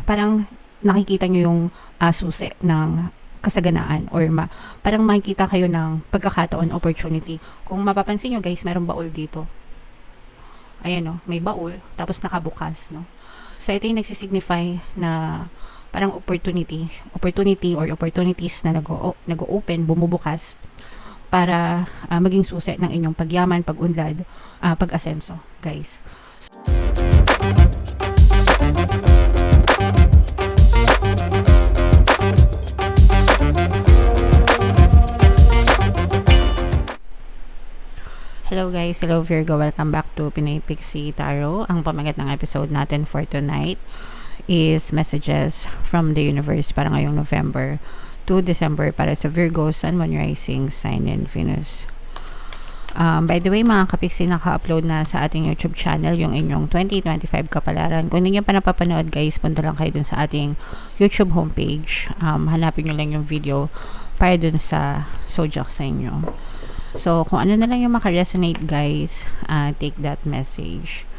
parang nakikita nyo yung susi ng kasaganaan or parang makikita kayo ng pagkakataon, opportunity. Kung mapapansin nyo guys, merong baul dito. Ayan no, may baul, tapos nakabukas, no. So, ito yung nagsisignify na parang opportunity or opportunities na nag-open, bumubukas para maging susi ng inyong pagyaman, pag-unlad, pag-asenso, guys. Hello guys, hello Virgo, welcome back to Pinoy Pixie Tarot. Ang pamagat ng episode natin for tonight is messages from the universe para ngayong November to December para sa Virgo, Sun, Moon, Rising, Sign, and Venus. By the way mga kapixie, naka-upload na sa ating YouTube channel yung inyong 2025 kapalaran. Kung hindi nyo pa napapanood guys, punta lang kayo dun sa ating YouTube homepage. Hanapin nyo lang yung video para dun sa zodiac sa inyo. So, kung ano na lang yung makaresonate guys, take that message.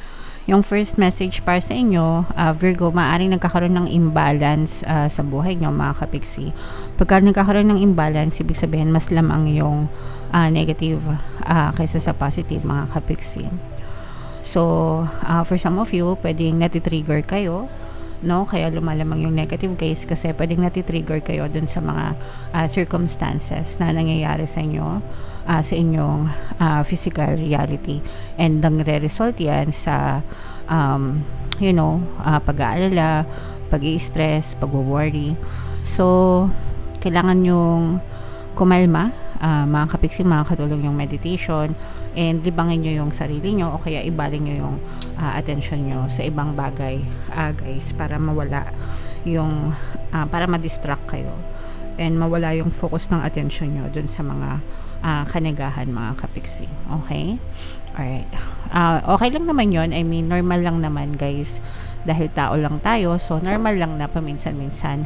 Yung first message para sa inyo, Virgo, maaaring nagkakaroon ng imbalance sa buhay nyo mga kapixie. Pagka nagkakaroon ng imbalance, ibig sabihin mas lamang yung negative kaysa sa positive mga kapixie. So, for some of you, pwedeng natitrigger kayo, no? Kaya lumalamang yung negative guys kasi pwedeng natitrigger kayo dun sa mga circumstances na nangyayari sa inyo, sa inyong physical reality, and nangre-result yan sa pag-aalala, pag-i-stress, pag-worry. So kailangan yung kumalma mga kapixie, mga katulong yung meditation, and libangin nyo yung sarili nyo o kaya ibaling nyo yung attention nyo sa ibang bagay guys, para mawala yung para ma-distract kayo and mawala yung focus ng attention nyo dun sa mga kanigahan mga kapixie. Okay? Alright. Okay lang naman yon, I mean normal lang naman guys, dahil tao lang tayo, so normal lang na paminsan-minsan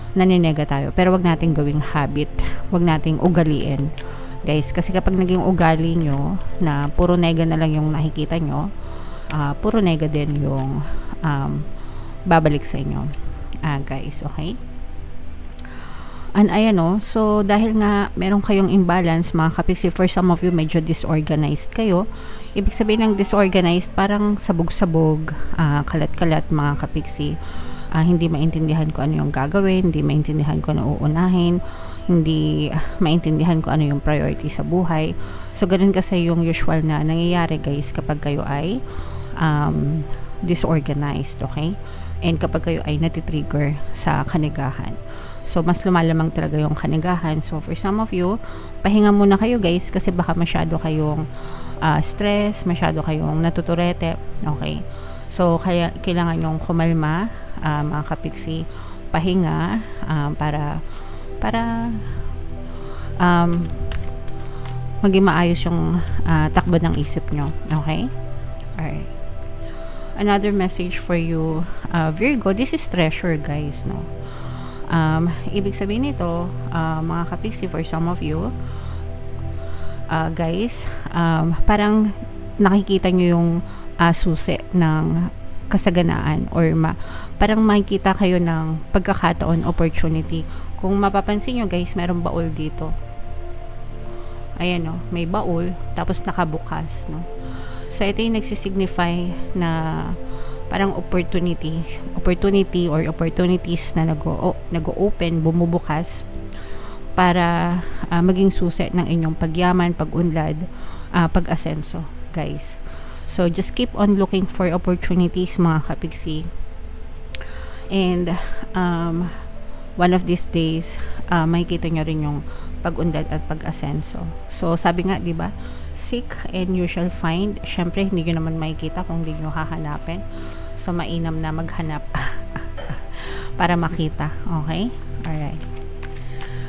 naninega tayo, pero wag nating gawing habit, wag nating ugaliin guys, kasi kapag naging ugali nyo na puro nega na lang yung nakikita nyo, puro nega din yung babalik sa inyo guys. Okay? And ayan so dahil nga meron kayong imbalance mga kapixie, for some of you medyo disorganized kayo. Ibig sabihin ng disorganized, parang sabog-sabog, kalat-kalat mga kapixie. Hindi maintindihan ko ano yung gagawin, hindi maintindihan ko ano uunahin, hindi maintindihan ko ano yung priority sa buhay. So ganun kasi yung usual na nangyayari guys kapag kayo ay disorganized, okay? And kapag kayo ay natitrigger sa kanigahan. So mas lumalamang talaga yung kanigahan. So for some of you, pahinga muna kayo guys kasi baka masyado kayong stress, masyado kayong natuturete, okay? So kaya kailangan yung kumalma mga kapixie, pahinga para maging maayos yung takbo ng isip nyo. Okay? Alright. Another message for you Virgo, this is treasure guys, no? Ibig sabihin nito mga kapixie, for some of you guys, parang nakikita nyo yung susi ng kasaganaan or parang makikita kayo ng pagkakataon, opportunity. Kung mapapansin nyo guys, merong baul dito. Ayan may baul, tapos nakabukas, no? So ito yung nagsisignify na parang opportunity or opportunities na nag-open, bumubukas para maging susi ng inyong pagyaman, pag-unlad, pag-asenso guys. So just keep on looking for opportunities mga kapixie, and one of these days makikita nyo rin yung pag-unlad at pag-asenso. So sabi nga, di ba, seek and you shall find. Syempre hindi nyo naman makikita kung hindi nyo hahanapin, so mainam na maghanap para makita. Okay? Alright.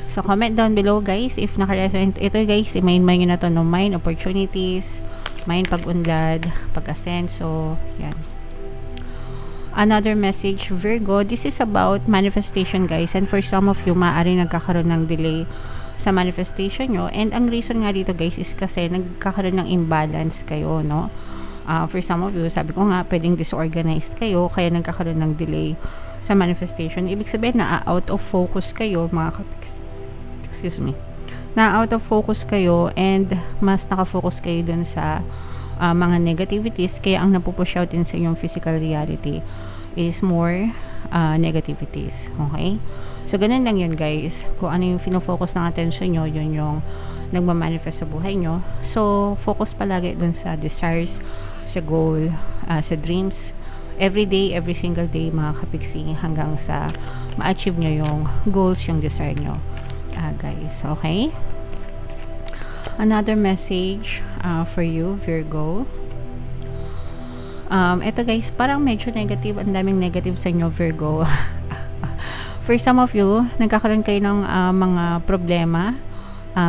So comment down below guys if nakaresonate ito guys. I-main nyo na to, no? Mind opportunities, mind pag-unlad, pag-asenso. Yan. Another message Virgo, this is about manifestation guys, and for some of you maaari nagkakaroon ng delay sa manifestation nyo, and ang reason nga dito guys is kasi nagkakaroon ng imbalance kayo, no? For some of you, sabi ko nga, pwedeng disorganized kayo, kaya nagkakaroon ng delay sa manifestation. Ibig sabihin na out of focus kayo, mga kapiksi. Excuse me. Na out of focus kayo and mas nakafocus kayo dun sa mga negativities, kaya ang napupush out din sa inyong physical reality is more negativities. Okay? So, ganun lang yun, guys. Kung ano yung fino-focus ng attention nyo, yun yung nagmamanifest sa buhay nyo. So, focus palagi dun sa desires, sa goal, sa dreams. Every day, every single day, mga kapiksi, hanggang sa ma-achieve nyo yung goals, yung desire nyo. Guys, okay? Another message for you, Virgo. Ito guys, parang medyo negative, ang daming negative sa inyo, Virgo. For some of you, nagkakaroon kayo ng mga problema,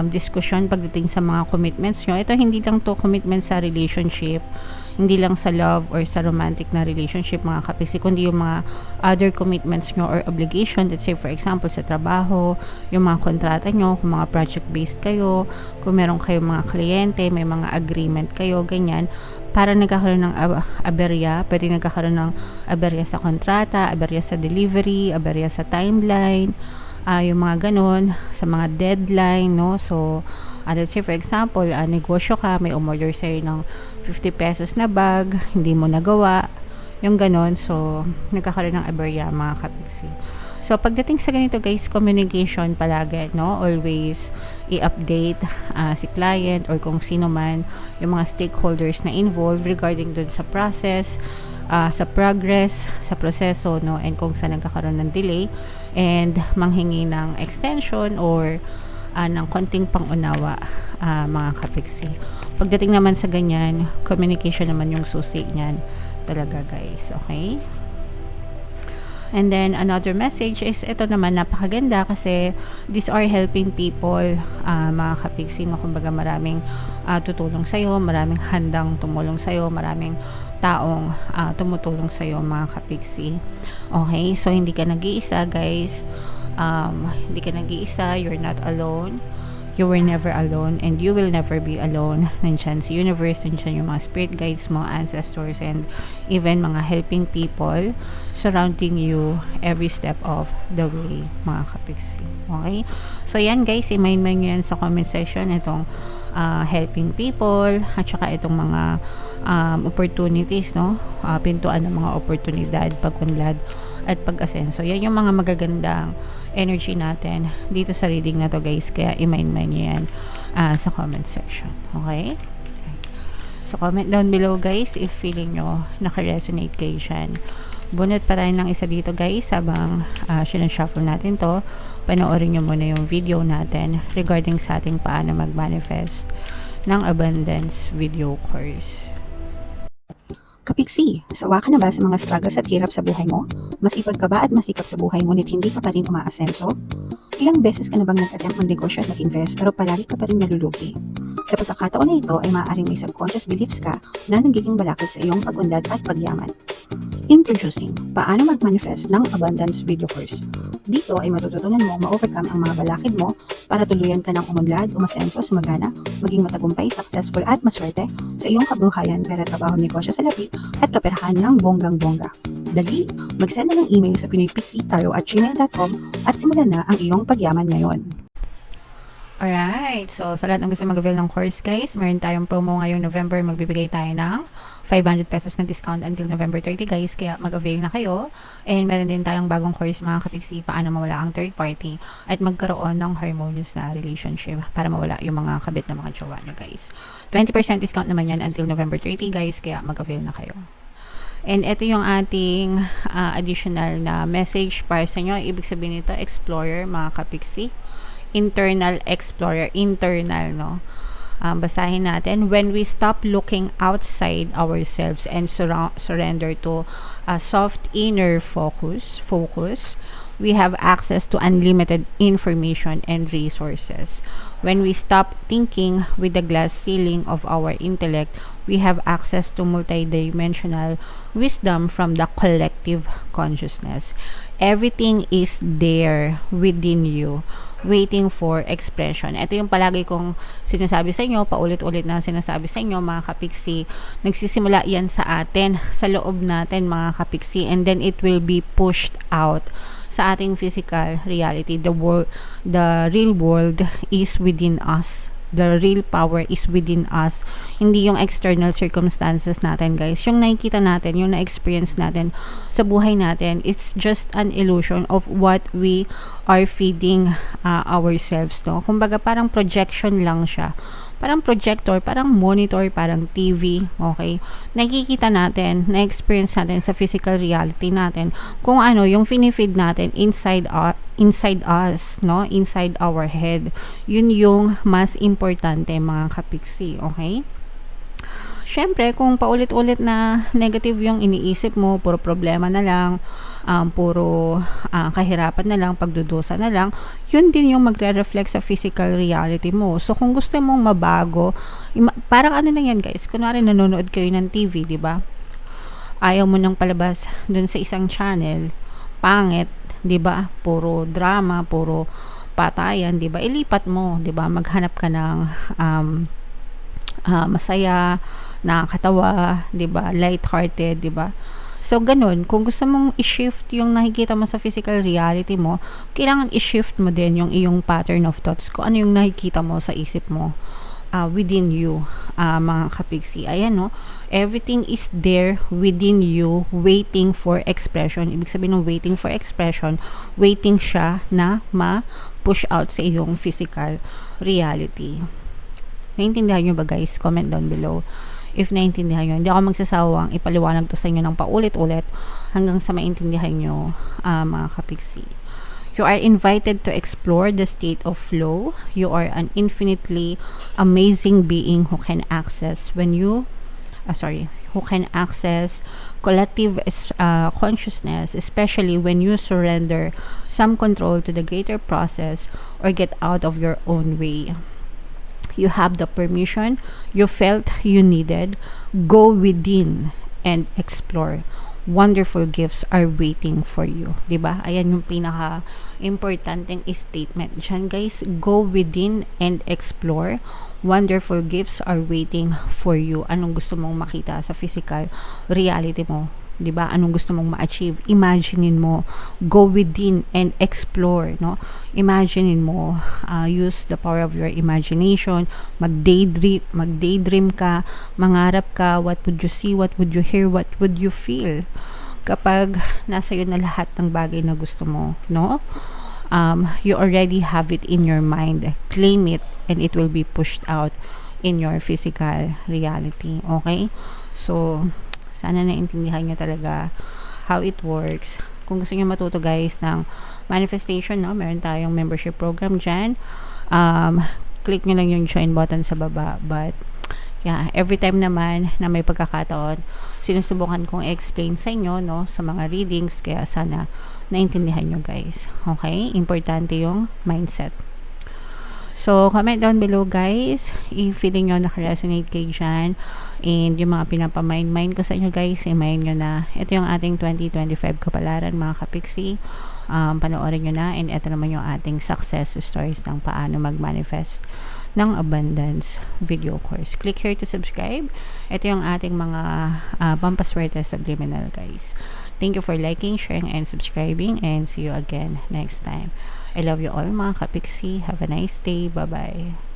discussion pagdating sa mga commitments nyo. Ito hindi lang to commitment sa relationship, hindi lang sa love or sa romantic na relationship, mga kapiksi, kundi yung mga other commitments nyo or obligation. Let's say for example sa trabaho, yung mga kontrata nyo, kung mga project based kayo, kung meron kayong mga kliyente, may mga agreement kayo, ganyan. Para nagkakaroon ng aberya, pwede nagkakaroon ng aberya sa kontrata, aberya sa delivery, aberya sa timeline, yung mga ganon, sa mga deadline, no? So, let's say for example, negosyo ka, may umorder sa'yo ng 50 pesos na bag, hindi mo nagawa, yung ganon. So, nagkakaroon ng aberya, mga kapiksi. So, pagdating sa ganito guys, communication palagi, no? Always i-update si client or kung sino man, yung mga stakeholders na involved regarding dun sa process, sa progress, sa proseso, no? And kung saan nagkakaroon ng delay, and manghingi ng extension or ng konting pangunawa, mga kapiksi. Pagdating naman sa ganyan, communication naman yung susi niyan talaga guys, okay? And then, another message is, ito naman, napakaganda kasi these are helping people, mga kapiksi, no? Kumbaga maraming tutulong sa'yo, maraming handang tumulong sa'yo, maraming taong tumutulong sa'yo, mga kapiksi. Okay? So, hindi ka nag-iisa, guys. Hindi ka nag-iisa, you're not alone. You were never alone and you will never be alone. Nandyan sa universe, nandyan yung mga spirit guides mo, ancestors, and even mga helping people surrounding you every step of the way, mga kapiksi. Okay? So, yan guys, i-mind nyo yan sa comment section, itong helping people, at saka itong mga opportunities, no? Pintuan ng mga oportunidad, pag-unlad, at pag-asenso. Yan yung mga magagandang energy natin dito sa reading na to guys, kaya i-mind nyo yan sa comment section. Okay? So comment down below guys if feeling nyo naka-resonate kayo dyan. Bunot pa tayo ng isa dito guys habang sinashuffle natin to. Panoorin nyo muna yung video natin regarding sa ating paano mag-manifest ng abundance video course. Kapiksi, sawa ka na ba sa mga struggles at hirap sa buhay mo? Masipag ka ba at masikap sa buhay ngunit hindi ka pa rin umaasenso? Ilang beses ka na bang nag-attempt mag-negosyo at mag-invest pero palagi ka pa rin nalulugi? Sa pagkakataon na ito ay maaaring may subconscious beliefs ka na nagiging balakid sa iyong pag-unlad at pagyaman. Introducing, paano mag-manifest ng abundance video course. Dito ay matututunan mo ma-overcome ang mga balakid mo para tuluyan ka ng umunlad, umasenso, sumagana, maging matagumpay, successful at maswerte sa iyong kabuhayan, pera, trabaho, negosyo sa labi at kaperahan ng bonggang-bongga. Dali, mag-send na ng email sa pinoypixie@gmail.com at simulan na ang iyong pagyaman ngayon. Alright, so sa lahat ng gusto mag-avail ng course guys, meron tayong promo ngayong November, magbibigay tayo ng 500 pesos na discount until November 30 guys, kaya mag-avail na kayo. And meron din tayong bagong course mga kapiksi, paano mawala ang third party at magkaroon ng harmonious na relationship para mawala yung mga kabit na mga jowa nyo guys. 20% discount naman yan until November 30 guys, kaya mag-avail na kayo. And ito yung ating additional na message para sa inyo. Ibig sabihin nito, Explorer mga kapiksi. Internal explorer, internal, no? Basahin natin, when we stop looking outside ourselves and surrender to a soft inner focus, we have access to unlimited information and resources. When we stop thinking with the glass ceiling of our intellect, we have access to multidimensional wisdom from the collective consciousness. Everything is there within you. waiting for expression. Ito yung palagi kong sinasabi sa inyo, paulit-ulit na sinasabi sa inyo mga kapiksi. Nagsisimula yan sa atin, sa loob natin mga kapiksi, and then it will be pushed out sa ating physical reality. The real world is within us. The real power is within us. Hindi yung external circumstances natin, guys. Yung nakikita natin, yung na-experience natin sa buhay natin, it's just an illusion of what we are feeding ourselves, no? Kumbaga, parang projection lang siya. Parang projector, parang monitor, parang TV, okay? Nakikita natin, na-experience natin sa physical reality natin kung ano yung finifeed natin inside us, no? Inside our head. Yun yung mas importante mga kapiksi, okay? Syempre, kung paulit-ulit na negative yung iniisip mo, puro problema na lang, puro kahirapan na lang, pagdudusa na lang, yun din yung magre-reflect sa physical reality mo. So, kung gusto mong mabago, parang ano na yan guys, kunwari nanonood kayo ng TV, di ba? Ayaw mo nang palabas dun sa isang channel, pangit, di ba? Puro drama, puro patayan, di ba? Ilipat mo, di ba? Maghanap ka ng masaya, nakakatawa, 'di ba? Light-hearted, 'di ba? So ganun, kung gusto mong i-shift yung nakikita mo sa physical reality mo, kailangan i-shift mo din yung iyong pattern of thoughts. Kung ano yung nakikita mo sa isip mo within you, mga kapiksi. Ayan, no? Everything is there within you, waiting for expression. Ibig sabihin ng waiting for expression, waiting siya na ma-push out sa iyong physical reality. Naintindihan nyo ba guys? Comment down below if naintindihan nyo. Hindi ako magsasawang ipaliwanag to sa inyo ng paulit-ulit hanggang sa maintindihan nyo, mga kapiksi. You are invited to explore the state of flow. You are an infinitely amazing being who can access who can access collective consciousness, especially when you surrender some control to the greater process or get out of your own way. You have the permission you felt you needed. Go within and explore. Wonderful gifts are waiting for you. Diba? Ayan yung pinaka-importanting statement dyan, guys. Go within and explore. Wonderful gifts are waiting for you. Anong gusto mong makita sa physical reality mo? Diba? Anong gusto mong ma-achieve? Imaginein mo. Go within and explore, no? Imaginein mo. Use the power of your imagination. Mag-daydream ka. Mangarap ka. What would you see? What would you hear? What would you feel? Kapag nasa iyo na lahat ng bagay na gusto mo, no? You already have it in your mind. Claim it and it will be pushed out in your physical reality. Okay? So, sana naintindihan nyo talaga how it works. Kung gusto nyo matuto guys ng manifestation, no? Meron tayong membership program dyan. Click nyo lang yung join button sa baba. But, yeah, every time naman na may pagkakataon, sinusubukan kong explain sa inyo, no? Sa mga readings. Kaya sana naintindihan nyo guys. Okay? Importante yung mindset. So, comment down below guys if feeling nyo nakaresonate kayo dyan and yung mga pinapamind ko sa inyo guys, i-mind nyo na ito yung ating 2025 kapalaran mga kapiksi. Panoorin nyo na, and ito naman yung ating success stories ng paano mag-manifest ng abundance video course. Click here to subscribe. Ito yung ating mga pampaswerte subliminal guys. Thank you for liking, sharing, and subscribing, and see you again next time. I love you all mga kapiksi. Have a nice day. Bye-bye.